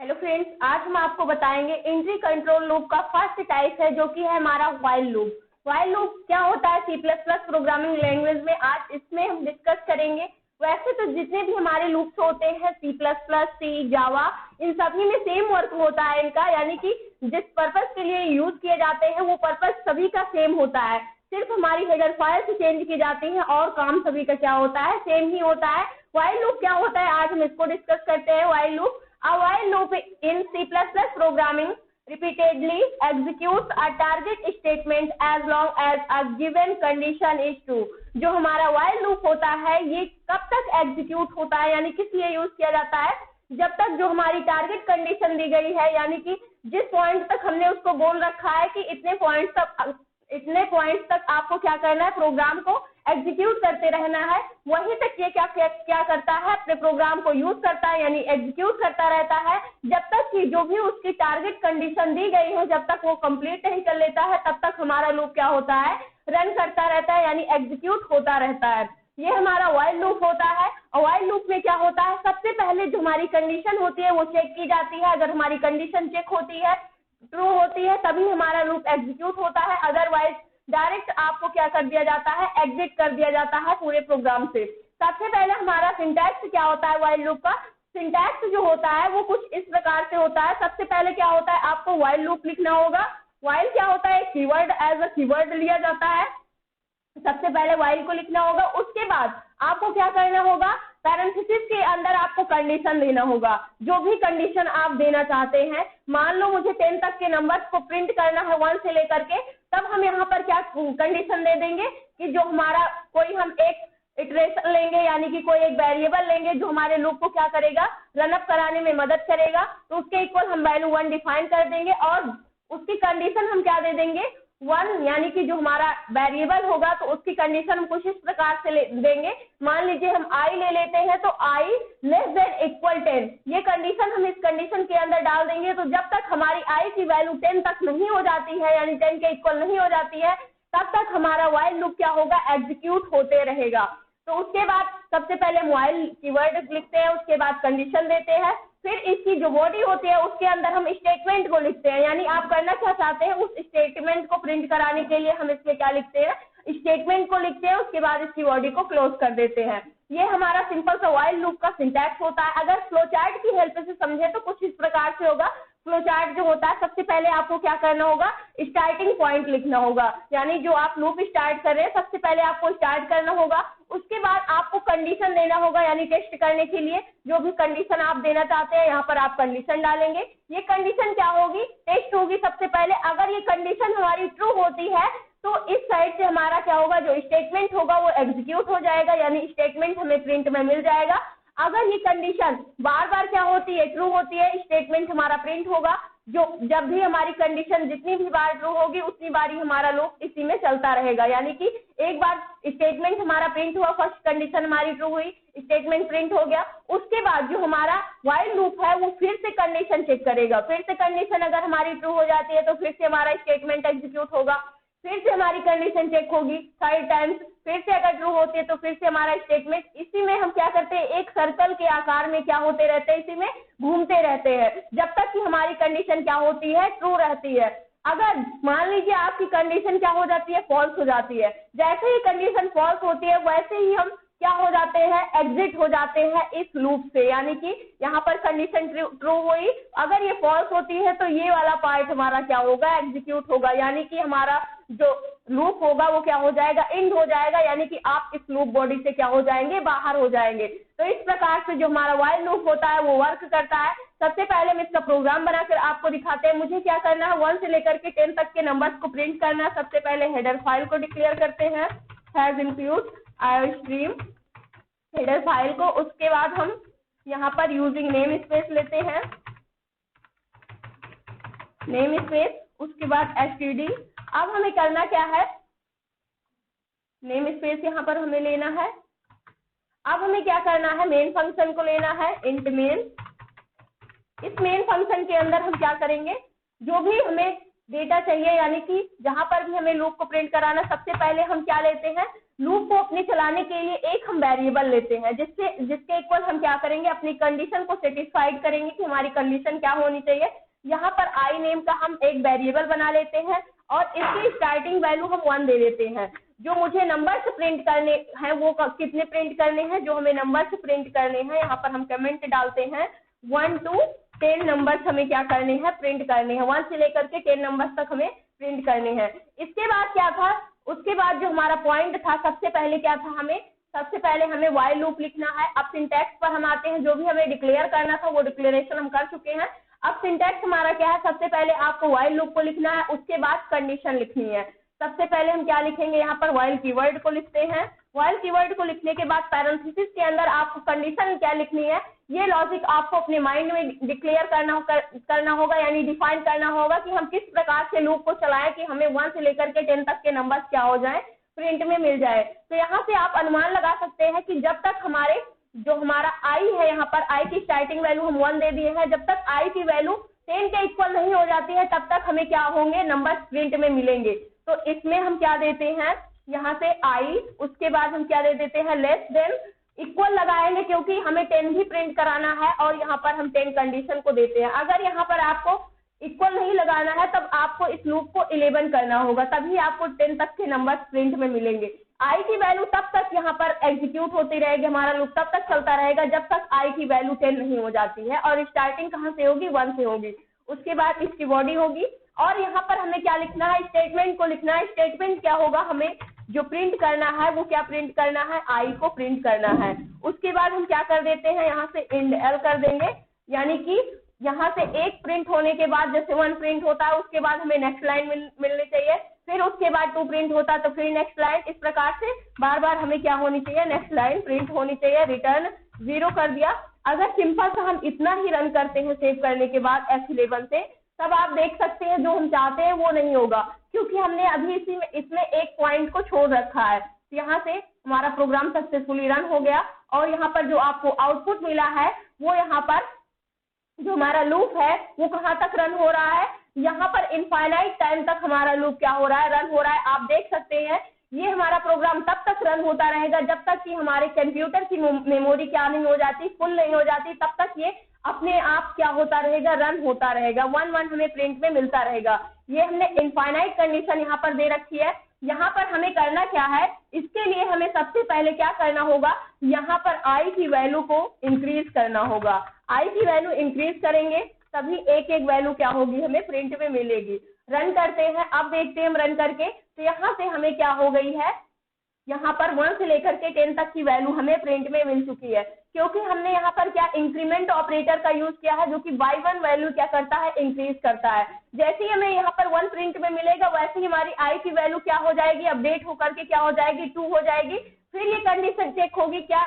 Hello friends, आज हम आपको बताएंगे एंट्री कंट्रोल लूप का फर्स्ट टाइप है जो कि है हमारा व्हाइल लूप। व्हाइल लूप क्या होता है C plus plus programming language में, आज इसमें हम डिस्कस करेंगे। वैसे तो जितने भी हमारे लूप्स होते हैं सी प्लस प्लस, सी, जावा, इन सभी में सेम वर्क होता है इनका, यानी कि जिस पर्पज के लिए यूज किए जाते हैं वो पर्पज सभी का सेम होता है। सिर्फ हमारी हेडर फाइल से चेंज की जाती है और काम सभी का क्या होता है, सेम ही होता है। व्हाइल लूप क्या होता है आज हम इसको डिस्कस करते हैं। While loop, a while loop in C++ programming repeatedly executes a target statement as long as a given condition is true। जो हमारा while loop होता है ये कब तक एग्जीक्यूट होता है, यानी किस लिए यूज किया जाता है, जब तक जो हमारी टारगेट कंडीशन दी गई है, यानी कि जिस पॉइंट तक हमने उसको बोल रखा है कि इतने पॉइंट तक आपको क्या करना है, प्रोग्राम को एग्जीक्यूट करते रहना है, वहीं तक ये क्या करता है, अपने प्रोग्राम को यूज करता है, यानी एग्जीक्यूट करता रहता है जब तक कि जो भी उसकी टारगेट कंडीशन दी गई हो जब तक वो कंप्लीट नहीं कर लेता है तब तक हमारा लूप क्या होता है, रन करता रहता है, यानी एग्जीक्यूट होता रहता है। ये हमारा व्हाइल लूप होता है। और व्हाइल लूप में क्या होता है, सबसे पहले जो हमारी कंडीशन होती है वो चेक की जाती है। अगर हमारी कंडीशन चेक होती है, ट्रू होती है, तभी हमारा लूप एग्जीक्यूट होता है, अदरवाइज डायरेक्ट आपको क्या कर दिया जाता है, एग्जिट कर दिया जाता है पूरे प्रोग्राम से। सबसे पहले हमारा सिंटैक्स क्या होता है व्हाइल लूप का, सिंटैक्स जो होता है वो कुछ इस प्रकार से होता है। सबसे पहले क्या होता है, आपको व्हाइल लूप लिखना होगा। व्हाइल क्या होता है, कीवर्ड, एज अ कीवर्ड लिया जाता है। सबसे पहले व्हाइल को लिखना होगा, उसके बाद आपको क्या करना होगा, पैरेंथेसिस के अंदर आपको कंडीशन देना होगा, जो भी कंडीशन आप देना चाहते हैं। मान लो मुझे 10 तक के नंबर्स को प्रिंट करना है 1 से लेकर के, तब हम यहाँ पर क्या कंडीशन दे देंगे कि जो हमारा कोई हम एक इटरेशन लेंगे, यानी कि कोई एक वेरिएबल लेंगे जो हमारे लूप को क्या करेगा, रनअप कराने में मदद करेगा, तो उसके इक्वल हम वैल्यू 1 डिफाइन कर देंगे और उसकी कंडीशन हम क्या दे देंगे, 1, यानी कि जो हमारा वेरिएबल होगा तो उसकी कंडीशन हम कुछ इस प्रकार से देंगे। मान लीजिए हम i ले लेते हैं तो i लेस देन इक्वल 10, ये कंडीशन हम इस कंडीशन के अंदर डाल देंगे। तो जब तक हमारी i की वैल्यू 10 तक नहीं हो जाती है, यानी 10 के इक्वल नहीं हो जाती है, तब तक हमारा व्हाइल लूप क्या होगा, एग्जीक्यूट होते रहेगा। तो उसके बाद सबसे पहले हम व्हाइल कीवर्ड लिखते हैं, उसके बाद कंडीशन देते हैं, फिर इसकी जो बॉडी होती है उसके अंदर हम स्टेटमेंट को लिखते हैं, यानी आप करना क्या चाहते हैं उस स्टेटमेंट को प्रिंट कराने के लिए हम इसमें क्या लिखते हैं, स्टेटमेंट को लिखते हैं, उसके बाद इसकी बॉडी को क्लोज कर देते हैं। ये हमारा सिंपल सा व्हाइल लूप का सिंटैक्स होता है। अगर फ्लो चार्ट की हेल्प से समझे तो कुछ इस प्रकार से होगा। फ्लो चार्ट जो होता है, सबसे पहले आपको क्या करना होगा, स्टार्टिंग पॉइंट लिखना होगा, यानी जो आप लूप स्टार्ट कर रहे हैं सबसे पहले आपको स्टार्ट करना होगा। उसके बाद आपको कंडीशन देना होगा, यानी टेस्ट करने के लिए जो भी कंडीशन आप देना चाहते हैं यहाँ पर आप कंडीशन डालेंगे। ये कंडीशन क्या होगी, टेस्ट होगी सबसे पहले। अगर ये कंडीशन हमारी ट्रू होती है तो इस साइड से हमारा क्या होगा, जो स्टेटमेंट होगा वो एग्जीक्यूट हो जाएगा, यानी स्टेटमेंट हमें प्रिंट में मिल जाएगा। अगर ये कंडीशन बार बार क्या होती है, ट्रू होती है, स्टेटमेंट हमारा प्रिंट होगा। जो जब भी हमारी कंडीशन जितनी भी बार ट्रू होगी उतनी बार ही हमारा लूप इसी में चलता रहेगा, यानी कि एक बार स्टेटमेंट हमारा प्रिंट हुआ, फर्स्ट कंडीशन हमारी ट्रू हुई, स्टेटमेंट प्रिंट हो गया, उसके बाद जो हमारा व्हाइल लूप है वो फिर से कंडीशन चेक करेगा। फिर से कंडीशन अगर हमारी ट्रू हो जाती है तो फिर से हमारा स्टेटमेंट एग्जीक्यूट होगा, फिर से हमारी कंडीशन चेक होगी 5 टाइम्स, फिर से अगर ट्रू होती है तो फिर से हमारा स्टेटमेंट। इसी में हम क्या करते हैं, एक सर्कल के आकार में क्या होते रहते हैं, इसी में घूमते रहते हैं जब तक कि हमारी कंडीशन क्या होती है, ट्रू रहती है। अगर मान लीजिए आपकी कंडीशन क्या हो जाती है, फॉल्स हो जाती है, जैसे ही कंडीशन फॉल्स होती है वैसे ही हम क्या हो जाते हैं, एग्जिट हो जाते हैं इस लूप से, यानी कि यहाँ पर कंडीशन ट्रू हुई, अगर ये फॉल्स होती है तो ये वाला पार्ट हमारा क्या होगा, एग्जीक्यूट होगा, यानी कि हमारा जो लूप होगा वो क्या हो जाएगा, एंड हो जाएगा, यानी कि आप इस लूप बॉडी से क्या हो जाएंगे, बाहर हो जाएंगे। तो इस प्रकार से जो हमारा व्हाइल लूप होता है वो वर्क करता है। सबसे पहले हम इसका प्रोग्राम बनाकर आपको दिखाते हैं। मुझे क्या करना है, 1 से लेकर के 10 तक के नंबर्स को प्रिंट करना है। सबसे पहले हेडर फाइल को डिक्लेयर करते हैं, has include iostream header file को। उसके बाद हम यहाँ पर यूजिंग नेम स्पेस लेते हैं, नेम स्पेस, उसके बाद एसटीडी। अब हमें करना क्या है, नेम स्पेस यहाँ पर हमें लेना है। अब हमें क्या करना है, मेन फंक्शन को लेना है, इंट मेन। इस मेन फंक्शन के अंदर हम क्या करेंगे, जो भी हमें डेटा चाहिए, यानी कि जहां पर भी हमें लूप को प्रिंट कराना, सबसे पहले हम क्या लेते हैं, लूप को अपने चलाने के लिए एक हम वेरिएबल लेते हैं जिसके इक्वल हम क्या करेंगे, अपनी कंडीशन को सेटिस्फाइड करेंगे कि हमारी कंडीशन क्या होनी चाहिए। यहाँ पर आई नेम का हम एक वेरिएबल बना लेते हैं और इसकी स्टार्टिंग वैल्यू हम 1 दे देते हैं। जो मुझे नंबर्स प्रिंट करने हैं वो कितने प्रिंट करने हैं, जो हमें नंबर्स प्रिंट करने हैं, यहाँ पर हम कमेंट डालते हैं 1 to 10 नंबर्स हमें क्या करने हैं, प्रिंट करने हैं। 1 से लेकर के 10 नंबर्स तक हमें प्रिंट करने हैं। इसके बाद क्या था, उसके बाद जो हमारा पॉइंट था, सबसे पहले क्या था, सबसे पहले हमें व्हाइल लूप लिखना है। अब सिंटैक्स पर हम आते हैं, जो भी हमें डिक्लेयर करना था वो डिक्लेरेशन हम कर चुके हैं। अब सिंटैक्स हमारा क्या है, सबसे पहले आपको व्हाइल लूप को लिखना है, उसके बाद कंडीशन लिखनी है। सबसे पहले हम क्या लिखेंगे, यहाँ पर व्हाइल कीवर्ड को लिखते हैं। व्हाइल कीवर्ड को लिखने के बाद पैरेंथेसिस के अंदर आपको कंडीशन क्या लिखनी है, ये लॉजिक आपको अपने माइंड में डिक्लेयर करना होगा, यानी डिफाइन करना होगा कि हम किस प्रकार से लूप को चलाएं कि हमें 1 से लेकर के 10 तक के नंबर्स क्या हो जाए, प्रिंट में मिल जाए। तो यहाँ से आप अनुमान लगा सकते हैं कि जब तक हमारा आई है, यहाँ पर आई की स्टार्टिंग वैल्यू हम 1 दे दिए हैं, जब तक आई की वैल्यू 10 के इक्वल नहीं हो जाती है तब तक हमें क्या होंगे, नंबर्स प्रिंट में मिलेंगे। तो इसमें हम क्या देते हैं, यहाँ से आई, उसके बाद हम क्या दे देते हैं, लेस देन, इक्वल लगाएंगे क्योंकि हमें 10 भी प्रिंट कराना है और यहाँ पर हम 10 कंडीशन को देते हैं। अगर यहाँ पर आपको इक्वल नहीं लगाना है तब आपको इस लूप को 11 करना होगा, तभी आपको 10 तक के नंबर्स प्रिंट में मिलेंगे। आई की वैल्यू तब तक यहाँ पर एग्जीक्यूट होती रहेगी, हमारा लूप तब तक चलता रहेगा जब तक आई की वैल्यू 10 नहीं हो जाती है, और स्टार्टिंग कहाँ से होगी, 1 से होगी। उसके बाद इसकी बॉडी होगी और यहाँ पर हमें क्या लिखना है, स्टेटमेंट को लिखना है। स्टेटमेंट क्या होगा, हमें जो प्रिंट करना है वो क्या प्रिंट करना है, आई को प्रिंट करना है। उसके बाद हम क्या कर देते हैं, यहाँ से इंड एल कर देंगे, यानी कि यहाँ से एक प्रिंट होने के बाद, जैसे 1 प्रिंट होता है उसके बाद हमें नेक्स्ट लाइन मिलनी चाहिए, फिर उसके बाद 2 प्रिंट होता है तो फिर नेक्स्ट लाइन, इस प्रकार से बार बार हमें क्या होनी चाहिए, नेक्स्ट लाइन प्रिंट होनी चाहिए। रिटर्न 0 कर दिया। अगर सिंपल सा हम इतना ही रन करते हैं सेव करने के बाद F11 से, तब आप देख सकते हैं जो हम चाहते हैं वो नहीं होगा, क्योंकि हमने अभी इसमें एक पॉइंट को छोड़ रखा है। यहाँ से हमारा प्रोग्राम सक्सेसफुली रन हो गया और यहाँ पर जो आपको आउटपुट मिला है वो यहाँ पर जो हमारा लूप है वो कहाँ तक रन हो रहा है, यहाँ पर इनफाइनाइट टाइम तक हमारा लूप क्या हो रहा है, रन हो रहा है। आप देख सकते हैं ये हमारा प्रोग्राम तब तक रन होता रहेगा जब तक कि हमारे कंप्यूटर की मेमोरी क्या नहीं हो जाती, फुल नहीं हो जाती, तब तक ये अपने आप क्या होता रहेगा, रन होता रहेगा। 1 हमें प्रिंट में मिलता रहेगा। ये हमने इनफाइनाइट कंडीशन यहाँ पर दे रखी है। यहाँ पर हमें करना क्या है, इसके लिए हमें सबसे पहले क्या करना होगा, यहाँ पर आई की वैल्यू को इंक्रीज करना होगा। आई की वैल्यू इंक्रीज करेंगे तभी एक एक वैल्यू क्या होगी, हमें प्रिंट में मिलेगी। रन करते हैं, अब देखते हैं हम रन करके, तो यहाँ से हमें क्या हो गई है, यहाँ पर 1 से लेकर के 10 तक की वैल्यू हमें प्रिंट में मिल चुकी है, क्योंकि हमने यहाँ पर क्या इंक्रीमेंट ऑपरेटर का यूज किया है, जो कि बाय 1 वैल्यू क्या करता है, इंक्रीज करता है। जैसे ही हमें यहाँ पर 1 प्रिंट में मिलेगा वैसे ही हमारी आई की वैल्यू क्या हो जाएगी, अपडेट होकर के क्या हो जाएगी, 2 हो जाएगी। फिर ये कंडीशन चेक होगी, क्या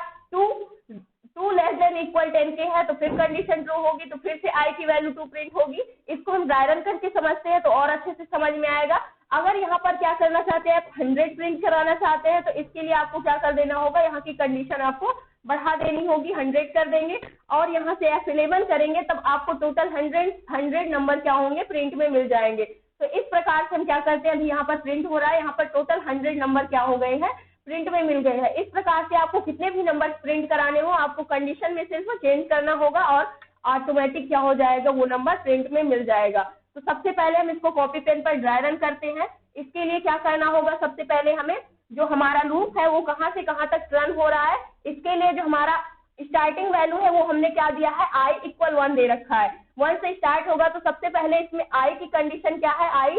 2 लेस देन इक्वल 10 के है, तो फिर कंडीशन ट्रू होगी, तो फिर से आई की वैल्यू 2 प्रिंट होगी। इसको हम ड्राई रन करके समझते हैं तो और अच्छे से समझ में आएगा। अगर यहाँ पर क्या करना चाहते हैं, 100 प्रिंट कराना चाहते हैं, तो इसके लिए आपको क्या कर देना होगा, यहाँ की कंडीशन आपको बढ़ा देनी होगी, 100 कर देंगे और यहाँ से F11 करेंगे, तब आपको टोटल 100 नंबर क्या होंगे, प्रिंट में मिल जाएंगे। तो इस प्रकार से हम क्या करते हैं, अभी यहाँ पर प्रिंट हो रहा है, यहाँ पर टोटल 100 नंबर क्या हो गए हैं, प्रिंट में मिल गए हैं। इस प्रकार से आपको कितने भी नंबर प्रिंट कराने हो, आपको कंडीशन में सिर्फ चेंज करना होगा और ऑटोमेटिक क्या हो जाएगा, वो नंबर प्रिंट में मिल जाएगा। तो सबसे पहले हम इसको कॉपी पेन पर ड्राई रन करते हैं। इसके लिए क्या करना होगा, सबसे पहले हमें जो हमारा लूप है वो कहाँ से कहाँ तक रन हो रहा है, इसके लिए जो हमारा स्टार्टिंग वैल्यू है वो हमने क्या दिया है, i = 1 दे रखा है। 1 से स्टार्ट होगा तो सबसे पहले इसमें i की कंडीशन क्या है, i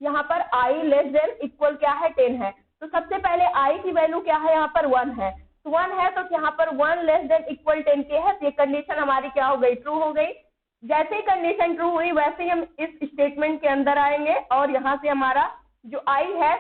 यहाँ पर i लेस देन इक्वल क्या है, 10 है। तो सबसे पहले i की वैल्यू क्या है, यहाँ पर 1 है, तो 1 है तो यहाँ पर 1 लेस देन इक्वल 10 के है, ये कंडीशन हमारी क्या हो गई, ट्रू हो गई। जैसे ही कंडीशन ट्रू हुई वैसे ही हम इस स्टेटमेंट के अंदर आएंगे और यहाँ से हमारा जो i है,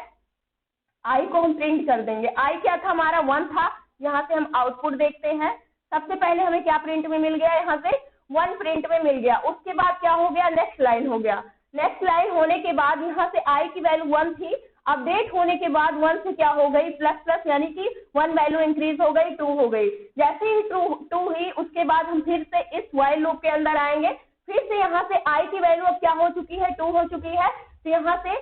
i को हम प्रिंट कर देंगे। i क्या था, हमारा 1 था। यहाँ से हम आउटपुट देखते हैं। सबसे पहले हमें क्या प्रिंट में मिल गया, यहाँ से 1 प्रिंट में मिल गया। उसके बाद क्या हो गया, नेक्स्ट लाइन हो गया। नेक्स्ट लाइन होने के बाद यहाँ से i की वैल्यू 1 थी, अपडेट होने के बाद 1 से क्या हो गई, प्लस प्लस, यानी कि 1 वैल्यू इंक्रीज हो गई, 2 हो गई। जैसे ही 2 हुई उसके बाद हम फिर से इस व्हाइल लूप के अंदर आएंगे। फिर से यहाँ से i की वैल्यू अब क्या हो चुकी है, 2 हो चुकी है। तो यहाँ से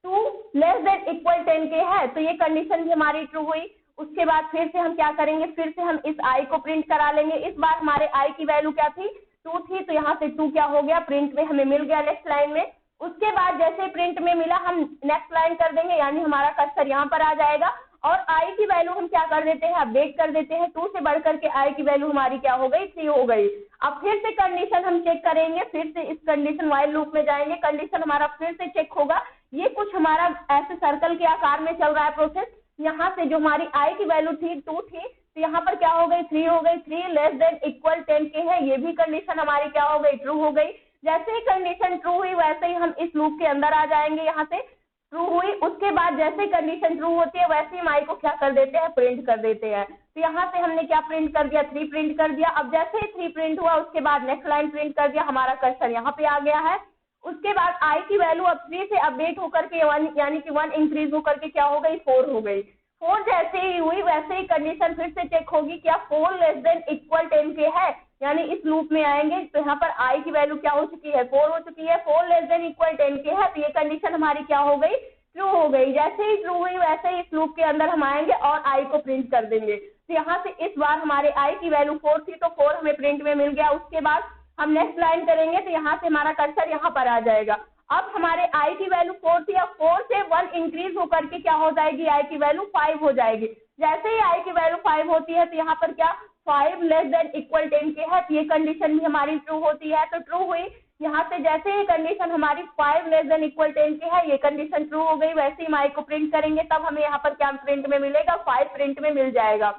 2 < 10 के है, तो ये कंडीशन भी हमारी ट्रू हुई। उसके बाद फिर से हम क्या करेंगे, फिर से हम इस आई को प्रिंट करा लेंगे। इस बार हमारे आई की वैल्यू क्या थी, 2 थी, तो यहाँ से 2 क्या हो गया, प्रिंट में हमें मिल गया नेक्स्ट लाइन में। उसके बाद जैसे प्रिंट में मिला हम नेक्स्ट लाइन कर देंगे, यानी हमारा कर्सर यहाँ पर आ जाएगा और आई की वैल्यू हम क्या कर देते हैं, अपडेट कर देते हैं। 2 से बढ़ करके आई की वैल्यू हमारी क्या हो गई, 3 हो गई। अब फिर से कंडीशन हम चेक करेंगे, फिर से इस कंडीशन वाइल लूप में जाएंगे, कंडीशन हमारा फिर से चेक होगा। ये कुछ हमारा ऐसे सर्कल के आकार में चल रहा है प्रोसेस। यहाँ से जो हमारी आई की वैल्यू थी 2 थी, तो यहाँ पर क्या हो गई, 3 हो गई। 3 < 10 के है, ये भी कंडीशन हमारी क्या हो गई, ट्रू हो गई। जैसे ही कंडीशन ट्रू हुई वैसे ही हम इस लूप के अंदर आ जाएंगे, यहाँ से ट्रू हुई। उसके बाद जैसे ही कंडीशन ट्रू होती है वैसे ही आई को क्या कर देते हैं, प्रिंट कर देते हैं। तो यहाँ से हमने क्या प्रिंट कर दिया, 3 प्रिंट कर दिया। अब जैसे ही 3 प्रिंट हुआ उसके बाद नेक्स्ट लाइन प्रिंट कर दिया, हमारा कर्सर यहाँ पे आ गया है। उसके बाद आई की वैल्यू अब 3 से अपडेट होकर के 1 यानी कि 1 इंक्रीज होकर के क्या हो गई, 4 हो गई। 4 जैसे ही हुई वैसे ही कंडीशन फिर से चेक होगी, क्या 4 < 10 के है, यानी इस लूप में आएंगे तो यहाँ पर आई की वैल्यू क्या हो चुकी है, 4 हो चुकी है। 4 < 10 के है, तो ये कंडीशन हमारी क्या हो गई, ट्रू हो गई। जैसे ही ट्रू हुई वैसे ही इस लूप के अंदर हम आएंगे और आई को प्रिंट कर देंगे। तो यहाँ से इस बार हमारे आई की वैल्यू 4 थी, तो 4 हमें प्रिंट में मिल गया। उसके बाद हम नेक्स्ट लाइन करेंगे तो यहाँ से हमारा कर्सर यहाँ पर आ जाएगा। अब हमारे आई की वैल्यू 4 थी, अब 4 से 1 इंक्रीज होकर के क्या हो जाएगी, आई की वैल्यू 5 हो जाएगी। जैसे ही आई की वैल्यू 5 होती है तो यहाँ पर क्या 5 < 10 के है, तो ये कंडीशन भी हमारी ट्रू होती है, तो ट्रू हुई। यहाँ से जैसे ही कंडीशन हमारी 5 < 10 के है, ये कंडीशन ट्रू हो गई। वैसे ही आई को प्रिंट करेंगे तब हमें यहाँ पर क्या प्रिंट में मिलेगा, 5 प्रिंट में मिल जाएगा।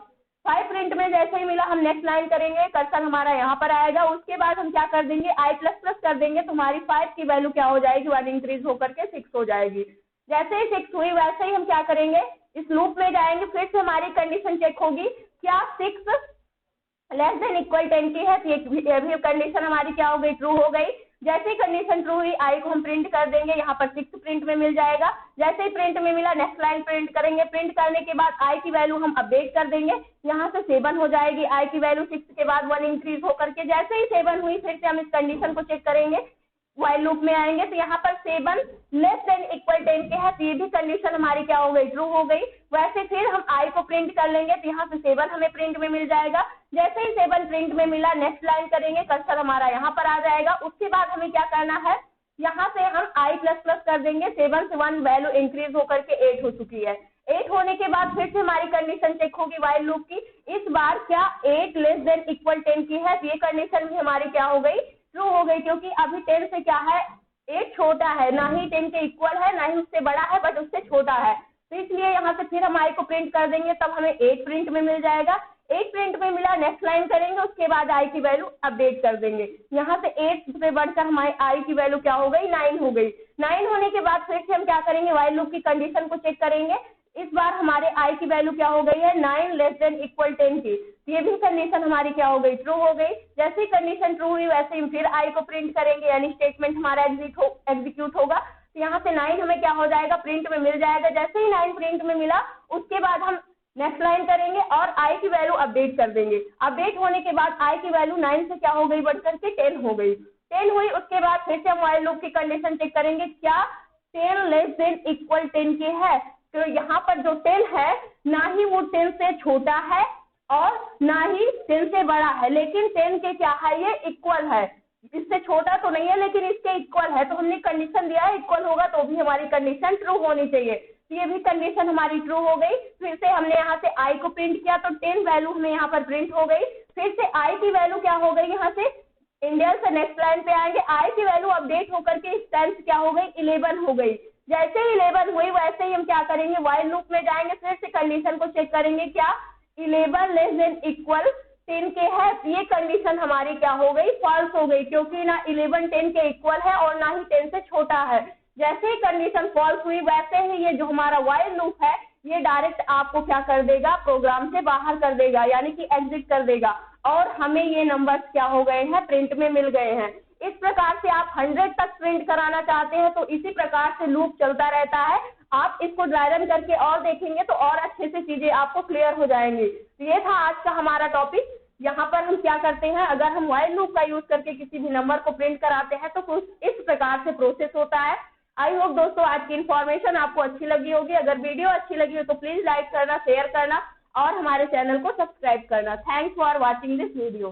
5 प्रिंट में जैसे ही मिला हम नेक्स्ट लाइन करेंगे, कर्सर हमारा यहाँ पर आएगा। उसके बाद हम क्या कर देंगे, i++ कर देंगे, तो हमारी 5 की वैल्यू क्या हो जाएगी, 1 इंक्रीज होकर के 6 हो जाएगी। जैसे ही 6 हुई वैसे ही हम क्या करेंगे, इस लूप में जाएंगे, फिर से हमारी कंडीशन चेक होगी, क्या 6 < 10 की है, तो ये भी कंडीशन हमारी क्या हो गई, ट्रू हो गई। जैसे ही कंडीशन ट्रू हुई आई को हम प्रिंट कर देंगे, यहाँ पर 6 प्रिंट में मिल जाएगा। जैसे ही प्रिंट में मिला नेक्स्ट लाइन प्रिंट करेंगे, प्रिंट करने के बाद आई की वैल्यू हम अपडेट कर देंगे, यहाँ से 7 हो जाएगी। आई की वैल्यू 6 के बाद 1 इंक्रीज होकर के जैसे ही 7 हुई फिर से हम इस कंडीशन को चेक करेंगे, वाइल लूप में आएंगे तो यहाँ पर 7 < 10 के है, तो ये भी कंडीशन हमारी क्या हो गई, ट्रू हो गई। वैसे फिर हम आई को प्रिंट कर लेंगे तो यहाँ से 7 हमें प्रिंट में मिल जाएगा। जैसे ही 7 प्रिंट में मिला नेक्स्ट लाइन करेंगे, कर्सर हमारा यहाँ पर आ जाएगा। उसके बाद हमें क्या करना है, यहाँ से हम i++ कर देंगे, 7 से 1 वैल्यू इंक्रीज होकर के 8 हो चुकी है। 8 होने के बाद फिर से हमारी कंडीशन चेक होगी वाइल लूप की, इस बार क्या 8 < 10 की है, तो ये कंडीशन भी हमारी क्या हो गई, ट्रू हो गई, क्योंकि अभी 10 से क्या है, 8 छोटा है, ना ही 10 के इक्वल है ना ही उससे बड़ा है, बट उससे छोटा है। तो इसलिए यहाँ से फिर हम आई को प्रिंट कर देंगे, तब हमें 8 प्रिंट में मिल जाएगा। 8 प्रिंट में मिला नेक्स्ट लाइन करेंगे, उसके बाद आई की वैल्यू अपडेट कर देंगे। यहाँ से 8 से बढ़कर हमारी आई की वैल्यू क्या हो गई, 9 हो गई। 9 होने के बाद फिर से हम क्या करेंगे, वाइल लूप की कंडीशन को चेक करेंगे। इस बार हमारे आई की वैल्यू क्या हो गई है, 9 < 10 की। ये भी कंडीशन हमारी क्या हो गई, ट्रू हो गई। जैसे ही कंडीशन ट्रू हुई वैसे ही फिर आई को प्रिंट करेंगे, यानी स्टेटमेंट हमारा एग्जीक्यूट होगा। तो यहाँ से 9 हमें क्या हो जाएगा, प्रिंट में मिल जाएगा। जैसे ही 9 प्रिंट में मिला उसके बाद हम नेक्स्ट लाइन करेंगे और आई की वैल्यू अपडेट कर देंगे। अपडेट होने के बाद आई की वैल्यू 9 से क्या हो गई, बढ़कर के 10 हो गई। 10 हुई, उसके बाद फिर से हम वाइल लूप की कंडीशन चेक करेंगे, क्या 10 < 10 की है, तो यहाँ पर जो 10 है ना ही वो 10 से छोटा है और ना ही 10 से बड़ा है, लेकिन 10 के क्या है, ये इक्वल है। इससे छोटा तो नहीं है लेकिन इसके इक्वल है, तो हमने कंडीशन दिया है इक्वल होगा, तो भी हमारी कंडीशन ट्रू होनी चाहिए। तो ये भी कंडीशन हमारी ट्रू हो गई। फिर से हमने यहाँ से आई को प्रिंट किया तो 10 वैल्यू हमें यहाँ पर प्रिंट हो गई। फिर से आई की वैल्यू क्या हो गई, यहाँ से इंडियन से नेक्स्ट लाइन पे आएंगे, आई की वैल्यू अपडेट होकर के इस टाइम क्या हो गई, 11 हो गई। जैसे ही 11 हुई वैसे ही हम क्या करेंगे, वाइल लूप में जाएंगे, फिर से कंडीशन को चेक करेंगे, क्या 11 < 10 के है, ये कंडीशन हमारी क्या हो गई, फॉल्स हो गई, क्योंकि ना 11 10 के इक्वल है और ना ही 10 से छोटा है। जैसे ही कंडीशन फॉल्स हुई वैसे ही ये जो हमारा वाइल लूप है ये डायरेक्ट आपको क्या कर देगा, प्रोग्राम से बाहर कर देगा, यानी कि एग्जिट कर देगा, और हमें ये नंबर्स क्या हो गए हैं, प्रिंट में मिल गए हैं। इस प्रकार से आप 100 तक प्रिंट कराना चाहते हैं तो इसी प्रकार से लूप चलता रहता है। आप इसको ड्राई रन करके और देखेंगे तो और अच्छे से चीजें आपको क्लियर हो जाएंगी। ये था आज का हमारा टॉपिक। यहाँ पर हम क्या करते हैं, अगर हम वाइल लूप का यूज करके किसी भी नंबर को प्रिंट कराते हैं तो कुछ इस प्रकार से प्रोसेस होता है। आई होप दोस्तों आज की इन्फॉर्मेशन आपको अच्छी लगी होगी। अगर वीडियो अच्छी लगी हो तो प्लीज लाइक करना, शेयर करना और हमारे चैनल को सब्सक्राइब करना। Thanks for watching this video.